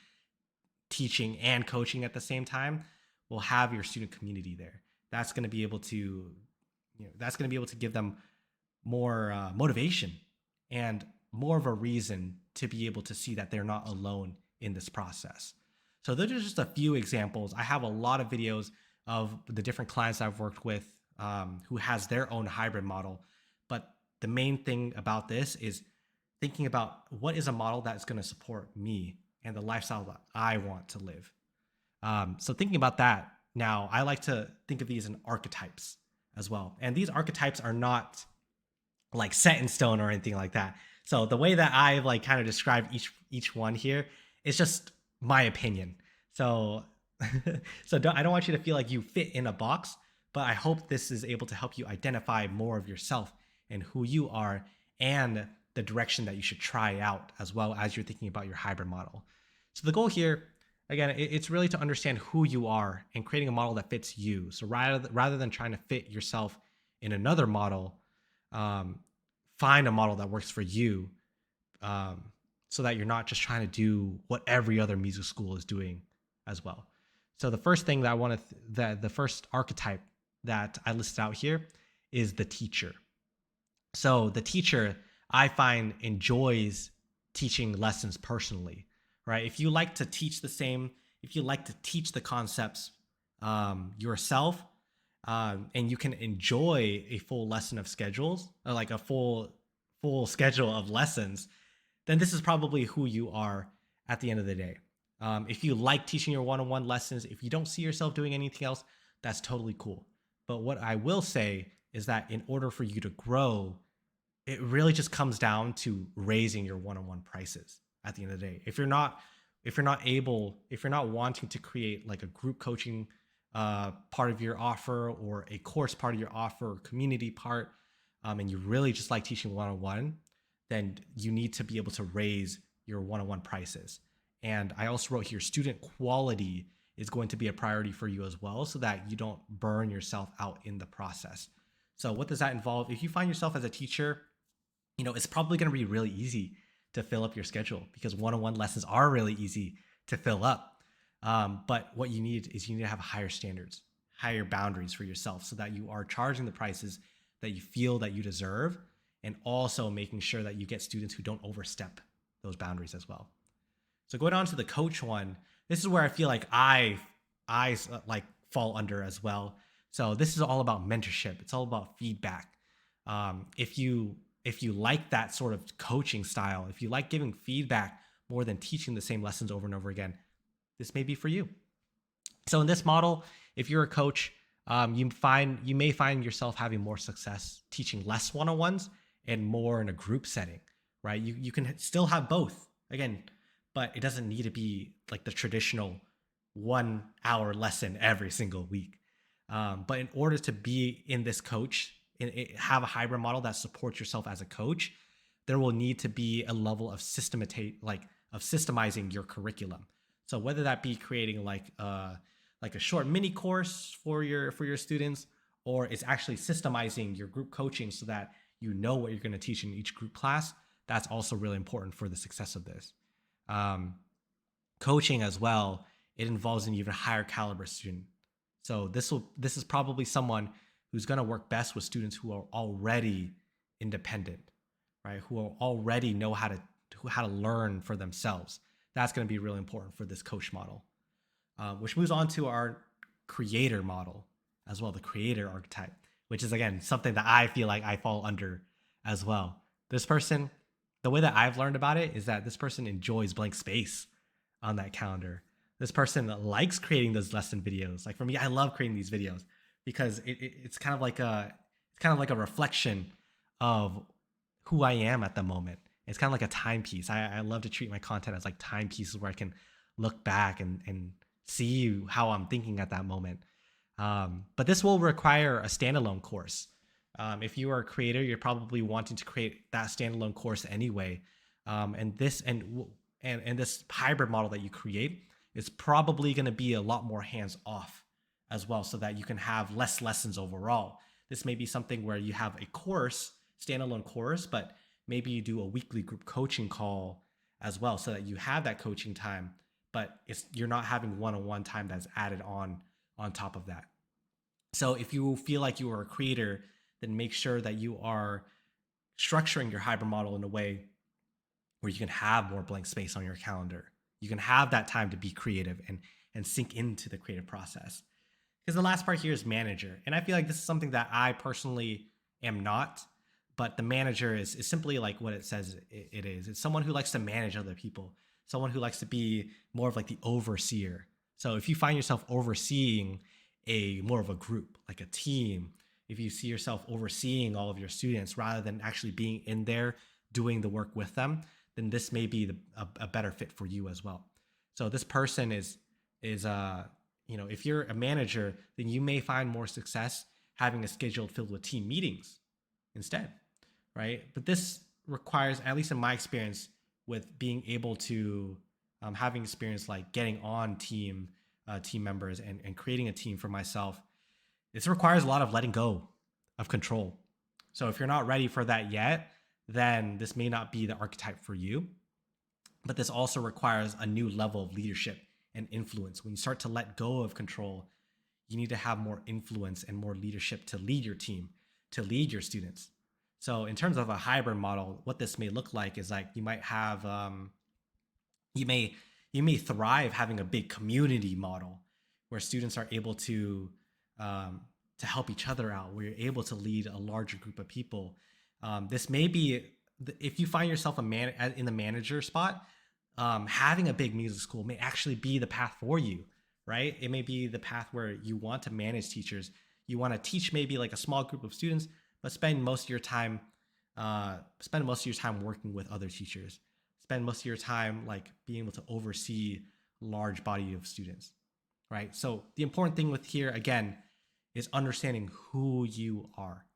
teaching and coaching at the same time? We'll have your student community there. That's going to be able to, give them more motivation and more of a reason to be able to see that they're not alone in this process. So those are just a few examples. I have a lot of videos of the different clients I've worked with who has their own hybrid model. But the main thing about this is thinking about what is a model that's going to support me and the lifestyle that I want to live. So thinking about that, now I like to think of these in archetypes as well. And these archetypes are not like set in stone or anything like that. So the way that I've like kind of described each one here is just my opinion. So So I don't want you to feel like you fit in a box, but I hope this is able to help you identify more of yourself and who you are and the direction that you should try out as well as you're thinking about your hybrid model. So the goal here, again, it's really to understand who you are and creating a model that fits you. So rather than trying to fit yourself in another model, um, find a model that works for you, um, so that you're not just trying to do what every other music school is doing as well. So the first thing that I want to, that the first archetype that I listed out here is the teacher. So the teacher, I find, enjoys teaching lessons personally, right? If you like to teach if you like to teach the concepts yourself, and you can enjoy a full lesson of schedules, or like a full schedule of lessons, then this is probably who you are at the end of the day. If you like teaching your one-on-one lessons, if you don't see yourself doing anything else, that's totally cool. But what I will say is that in order for you to grow, it really just comes down to raising your one-on-one prices at the end of the day. If you're not wanting to create like a group coaching part of your offer, or a course part of your offer, or community part, and you really just like teaching one-on-one, then you need to be able to raise your one-on-one prices. And I also wrote here, student quality is going to be a priority for you as well, so that you don't burn yourself out in the process. So what does that involve? If you find yourself as a teacher, it's probably going to be really easy to fill up your schedule, because one-on-one lessons are really easy to fill up. But what you need to have higher standards, higher boundaries for yourself, so that you are charging the prices that you feel that you deserve, and also making sure that you get students who don't overstep those boundaries as well. So going on to the coach one, this is where I feel like I like fall under as well. So this is all about mentorship. It's all about feedback. If you like that sort of coaching style, if you like giving feedback more than teaching the same lessons over and over again, this may be for you. So in this model, if you're a coach, you may find yourself having more success teaching less one-on-ones and more in a group setting, right? You can still have both again, but it doesn't need to be like the traditional 1 hour lesson every single week. But in order to be in this coach and have a hybrid model that supports yourself as a coach, there will need to be a level of systemizing your curriculum. So whether that be creating like a short mini course for your students, or it's actually systemizing your group coaching so that you know what you're going to teach in each group class, that's also really important for the success of this. Coaching as well, it involves an even higher caliber student. So this is probably someone who's going to work best with students who are already independent, right? Who already know how to learn for themselves. That's going to be really important for this coach model, which moves on to our creator model as well, the creator archetype, which is again something that I feel like I fall under as well. This person, the way that I've learned about it is that this person enjoys blank space on that calendar. This person likes creating those lesson videos. Like for me, I love creating these videos because it's kind of like a reflection of who I am at the moment. It's kind of like a timepiece. I love to treat my content as like timepieces where I can look back and see how I'm thinking at that moment. But this will require a standalone course. If you are a creator, you're probably wanting to create that standalone course anyway. And this hybrid model that you create is probably going to be a lot more hands off as well, so that you can have less lessons overall. This may be something where you have a course, standalone course, but maybe you do a weekly group coaching call as well, so that you have that coaching time, but you're not having one-on-one time that's added on top of that. So if you feel like you are a creator, then make sure that you are structuring your hybrid model in a way where you can have more blank space on your calendar. You can have that time to be creative and sink into the creative process. Because the last part here is manager. And I feel like this is something that I personally am not, but the manager is simply like what it says it is. It's someone who likes to manage other people, someone who likes to be more of like the overseer. So if you find yourself overseeing more of a group, like a team, if you see yourself overseeing all of your students rather than actually being in there doing the work with them, then this may be a better fit for you as well. So this person is if you're a manager, then you may find more success having a schedule filled with team meetings instead, right? But this requires, at least in my experience, with being able to having experience like getting on team members and creating a team for myself. This requires a lot of letting go of control. So if you're not ready for that yet, then this may not be the archetype for you. But this also requires a new level of leadership and influence. When you start to let go of control, you need to have more influence and more leadership to lead your team, to lead your students. So in terms of a hybrid model, what this may look like is like you might have you may thrive having a big community model where students are able to help each other out, where you're able to lead a larger group of people. This may be, if you find yourself in the manager spot, having a big music school may actually be the path for you, right? It may be the path where you want to manage teachers. You want to teach maybe like a small group of students, but spend most of your time working with other teachers. Spend most of your time like being able to oversee large body of students, right? So the important thing with here again is understanding who you are,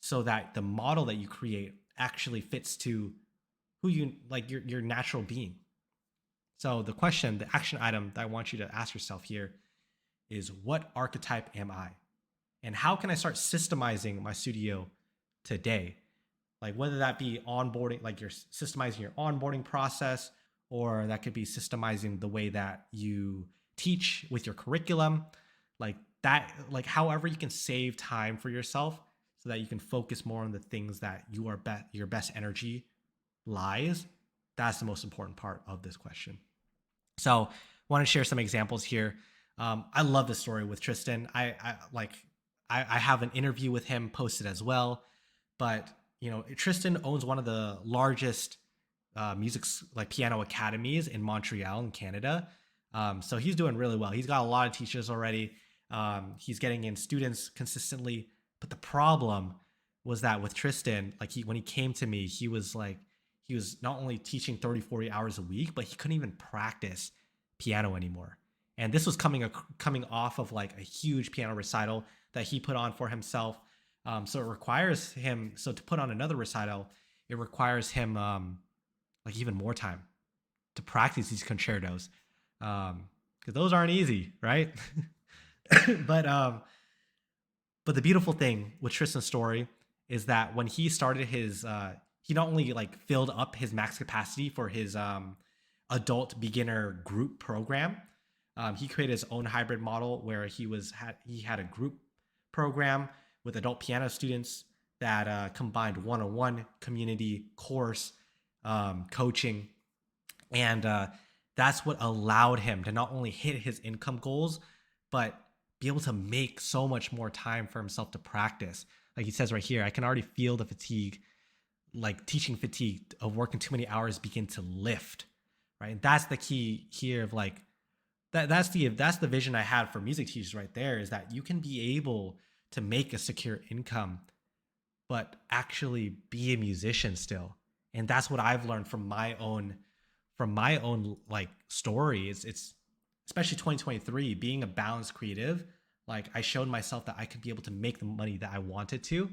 so that the model that you create actually fits to who you like, your natural being. So the action item that I want you to ask yourself here is, what archetype am I? And how can I start systemizing my studio today? Like whether that be onboarding, like you're systemizing your onboarding process, or that could be systemizing the way that you teach with your curriculum, like that, like however you can save time for yourself so that you can focus more on the things that your best energy lies. That's the most important part of this question. So I want to share some examples here. I love this story with Tristan. I have an interview with him posted as well, but Tristan owns one of the largest piano academies in Montreal in Canada. So he's doing really well. He's got a lot of teachers already. He's getting in students consistently. But the problem was that with Tristan, when he came to me, he was not only teaching 30, 40 hours a week, but he couldn't even practice piano anymore. And this was coming off of like a huge piano recital that he put on for himself. So it requires him, to put on another recital, it requires him even more time to practice these concertos. Because those aren't easy, right? But the beautiful thing with Tristan's story is that when he started he not only filled up his max capacity for his adult beginner group program. He created his own hybrid model where he had a group program with adult piano students that combined one-on-one community course coaching, and that's what allowed him to not only hit his income goals, but be able to make so much more time for himself to practice. Like he says right here, I can already feel the fatigue, like teaching fatigue of working too many hours begin to lift, right? And that's the key here of that's the vision I had for music teachers right there, is that you can be able to make a secure income, but actually be a musician still. And that's what I've learned from my own story. It's especially 2023, being a balanced creative. I showed myself that I could be able to make the money that I wanted to,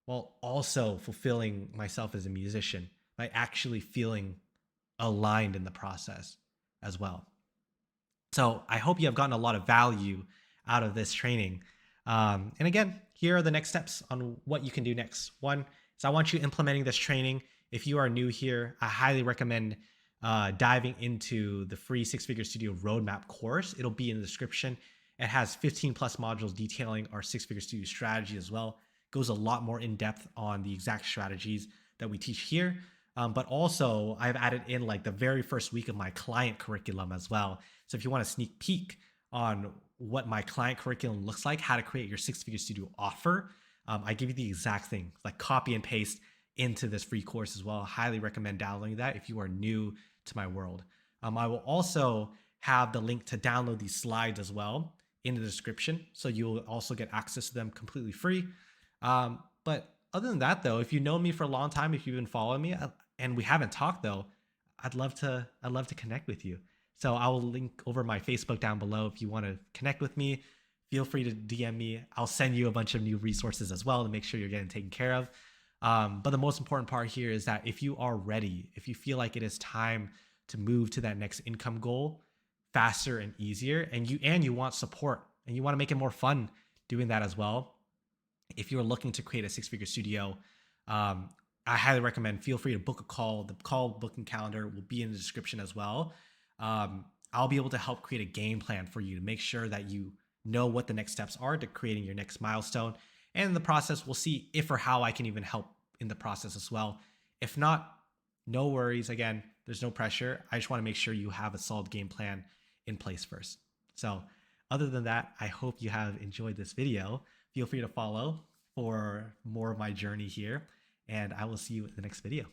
while also fulfilling myself as a musician by actually feeling aligned in the process as well. So I hope you have gotten a lot of value out of this training. And again, here are the next steps on what you can do next. One is I want you implementing this training. If you are new here, I highly recommend diving into the free Six Figure Studio Roadmap course. It'll be in the description. It has 15 plus modules detailing our Six Figure Studio strategy as well. It goes a lot more in depth on the exact strategies that we teach here. But also I've added in the very first week of my client curriculum as well. So if you want a sneak peek on what my client curriculum looks like, how to create your Six Figure Studio offer, I give you the exact thing, copy and paste into this free course as well. Highly recommend downloading that if you are new to my world. I will also have the link to download these slides as well in the description, so you'll also get access to them completely free. But other than that, though, if you've known me for a long time, if you've been following me and we haven't talked though, I'd love to connect with you. So I will link over my Facebook down below. If you want to connect with me, feel free to DM me. I'll send you a bunch of new resources as well to make sure you're getting taken care of. But the most important part here is that if you are ready, if you feel like it is time to move to that next income goal faster and easier, and you want support and you want to make it more fun doing that as well, if you're looking to create a six-figure studio, I highly recommend feel free to book a call. The call booking calendar will be in the description as well. I'll be able to help create a game plan for you to make sure that you know what the next steps are to creating your next milestone. And in the process, we'll see if or how I can even help in the process as well. If not, no worries. Again, there's no pressure. I just want to make sure you have a solid game plan in place first. So other than that, I hope you have enjoyed this video. Feel free to follow for more of my journey here, and I will see you in the next video.